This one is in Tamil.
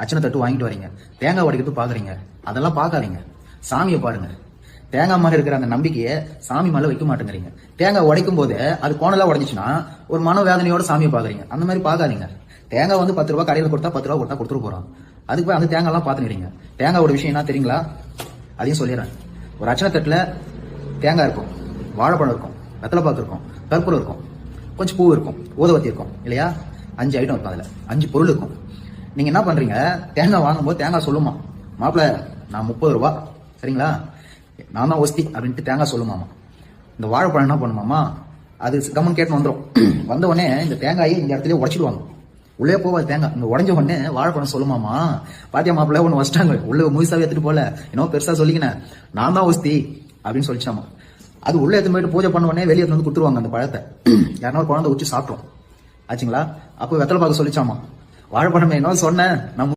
அச்சனை தட்டு வாங்கிட்டு வரீங்க, தேங்காய் உடைக்கிறது பாக்குறீங்க. அதெல்லாம் பார்க்காதீங்க, சாமியை பாருங்க. தேங்காய் மேல இருக்கிற அந்த நம்பிக்கையை சாமி மேல வைக்க மாட்டேங்கிறீங்க. தேங்காய் உடைக்கும் போது அது கோணலா உடைஞ்சிச்சுன்னா ஒரு மனவேதனையோட சாமியை பாக்குறீங்க. அந்த மாதிரி பார்க்காதீங்க. தேங்காய் வந்து 10 ரூபாய் கடையில் கொடுத்தா 10 ரூபா கொடுத்தா கொடுத்துட்டு போறோம். அதுக்கு போய் அந்த தேங்காய் எல்லாம் பாத்துக்கிறீங்க. தேங்காயோட விஷயம் என்ன தெரியுங்களா? அதையும் சொல்லிடுறேன். ஒரு அச்சனை தட்டுல தேங்காய் இருக்கும், வாழைப்பழம் இருக்கும், வெத்தலைப்பாக்கு இருக்கும், கற்பூரம் இருக்கும், கொஞ்சம் பூ இருக்கும், ஊதுவத்தி இருக்கும் இல்லையா? 5 ஐட்டம் இருக்கும். அதுல 5 பொருள் இருக்கும். நீங்க என்ன பண்றீங்க? தேங்காய் வாங்கும்போது தேங்காய் சொல்லுமா, மாப்பிள்ள நான் 30 ரூபா, சரிங்களா, நான் தான் ஒஸ்தி அப்படின்ட்டு தேங்காய் சொல்லுமாமா. இந்த வாழைப்பழம் என்ன பண்ணுமாமா, அது கம்மன் கேட்டு வந்துடும். வந்த உடனே இந்த தேங்காயை இந்த இடத்துல உடச்சிடுவாங்க. உள்ளே போவாது தேங்காய். இங்க உடஞ்ச உடனே வாழைப்பழம் சொல்லுமாமா, பாத்தியா மாப்பிள்ள ஒண்ணு வச்சிட்டாங்க, உள்ள முழுசாவே எடுத்துட்டு போல, இன்னும் பெருசா சொல்லிக்கினேன், நான் தான் ஒஸ்தி அப்படின்னு சொல்லிச்சாமா. அது உள்ள எடுத்து போயிட்டு பூஜை பண்ண உடனே வெளியே வந்து கொடுத்துருவாங்க அந்த பழத்தை. யாரா ஒரு குழந்தை உச்சி சாப்பிட்டோம் ஆச்சுங்களா? அப்போ வெத்தலை பார்க்க சொல்லிச்சாமா, வாழைப்பழம் என்ன சொன்னேன் நான்